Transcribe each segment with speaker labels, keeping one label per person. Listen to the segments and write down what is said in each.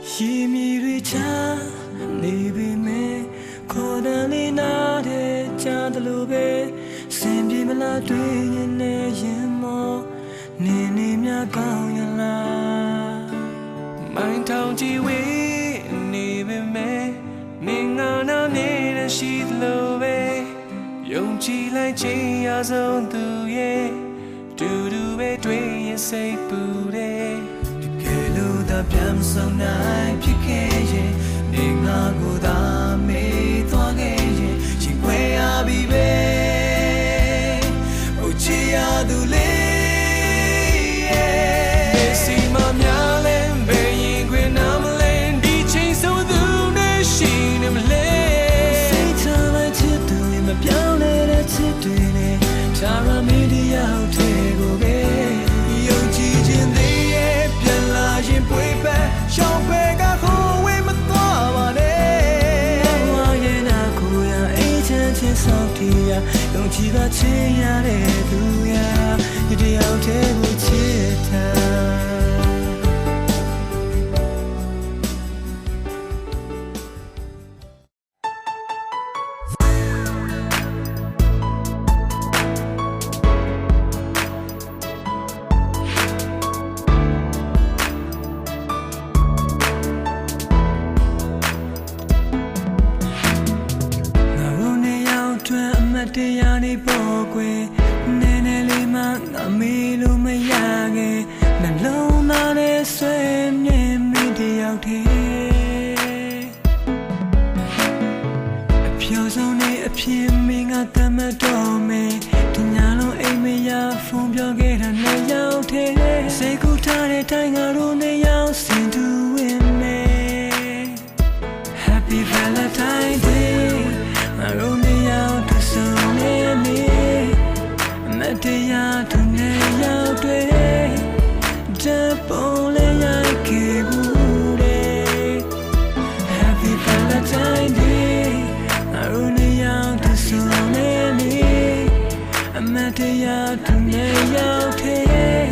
Speaker 1: ရှိမီတွေချနေပေမဲ့ခေါ်တယ်လေးနာတဲ့ကြားတယ်လို့ပဲစင်ပြေမလားတွေ့ရင်လည်းရင်မောနေနေမြကောင်းရလားမိုင်းထောင်ကြည့်ဝေးနေပေမဲ့မင်းငါနာနေရှိတယ်လို့ပဲယုံကြည်လိုက်ခြင်းရဆုံးသူရဲ့တူတူပဲတွေ့ရင်စိတ်ပူတယ်ပြန်ဆောင်နိုင်ဖြစ်ခဲ့ရင်နေငါကိုသာမေးသွားခဲ့ရင်ရှင်ခွဲရပြီပဲဟိုချီရသူလေးစီမများလဲဘယ်ရင်ခွေနာမလဲဒီချိန်ဆိုသူနဲ့ရှိနေမလဲစိတ်ထားလိုက်ချစ်သူမပြောင်းလဲတဲ့ချစ်တွေနဲ့သာရမီဒီယာထဲကိုပဲယုံကြည်ခြင်းသေးရဲ့ပြန်လာရင်ပွေရှောင်းဖဲကခိုးဝေးမသွားပါနဲ့ဘဝရဲ့နာကိုရအိမ်ချမ်းချင်းဆောက်တည်ရယုံကြည်သာချင်ရတဲ့သူရဒီတယောက်တည်းကိုချစ်တာတရားနေပေါ်ကွယ်နည်းနည်းလေးမှငါမေးလို့မရခဲ့နှလုံးသားနဲ့ဆွဲမြဲမိတယောက်တည်းအဖြောဆုံးနေအဖြစ်မင်းကတမတော်မယ်ဒီညလုံးအိမ်မရဖုန်းပြောခဲ့တာနဲ့ရောက်တယ်စိတ်ကူးထားတဲ့တိုင်းငါတို့နဲ့ရောက်စင်တူဝင်မယ် Happy Valentine Day ငါတို့နဲ့ရောက်တရားသူနဲ့ရောက်တွေ့တဲ့ပုံလေးရိုက်ခဲ့ဘူးတဲ့ Happy Valentine Day အရုံးနဲ့ရောက်တဲ့ဆုံးလေးနေအမတရားသူနဲ့ရောက်တဲ့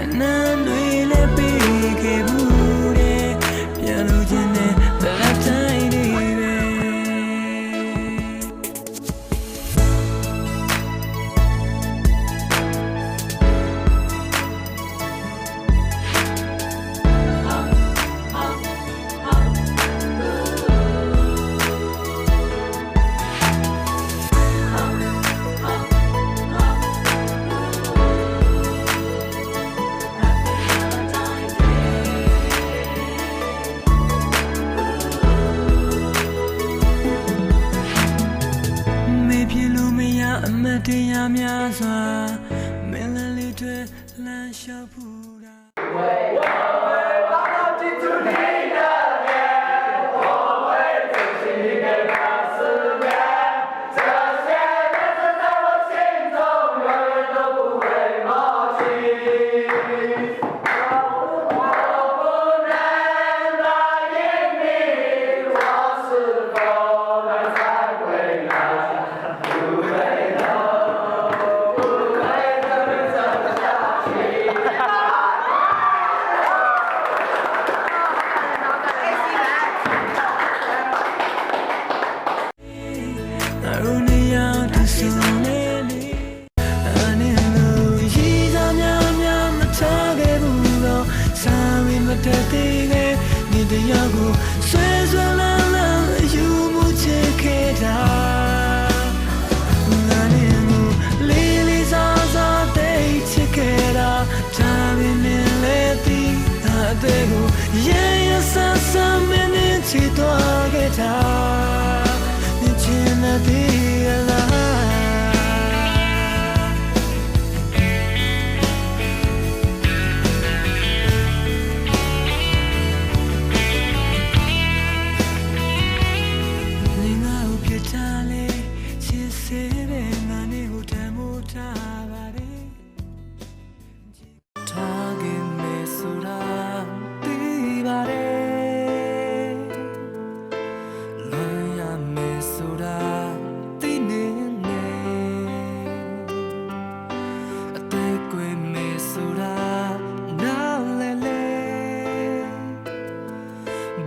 Speaker 1: အနမ်းတွေလည်းပြီးခဲ့ဘူးတဲ့ပြန်လို့ခြင်းနဲ့ Valentine Dayအမတရားများစွာမင်းလည်းလေးတွေလမ်းလျှောက်ဖို့တာတရားကိုဆွဲဆွဲလန်းလန်းယူမှုချစ်ခဲ့တာငါနဲ့ကိုလေးလေးစားစားတိတ်ချစ်ခဲ့တာဒါပေမဲ့လည်းဒီအသေးကိုရဲရဆန်းဆန်းမင်းနဲ့ချစ်သွားခဲ့တာဒီချင်တဲ့လား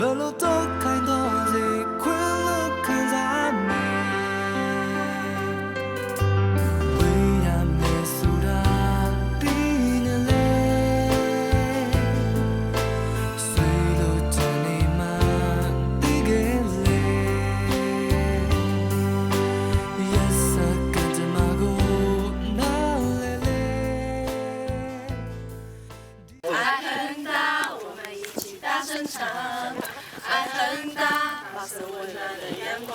Speaker 1: ဘယ်လိုတော့ခိုင်းတော့စေခွင့်လို့ခံစားမယ်ဝေးရမယ်ဆိုတာပြီးနေလေဆွေလို့ချင်နေမှဒီကလေး Yes I got to my go now
Speaker 2: 爱很大，我们一起大声唱。爱很大，发射温暖的阳光。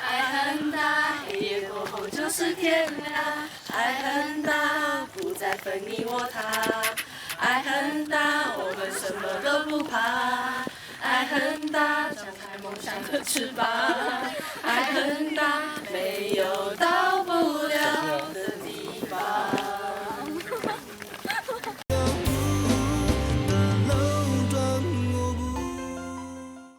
Speaker 2: 爱很大，黑夜过后就是天亮。爱很大，不再分你我他。爱很大，我们什么都不怕。爱很大，张开梦想的翅膀。爱很大，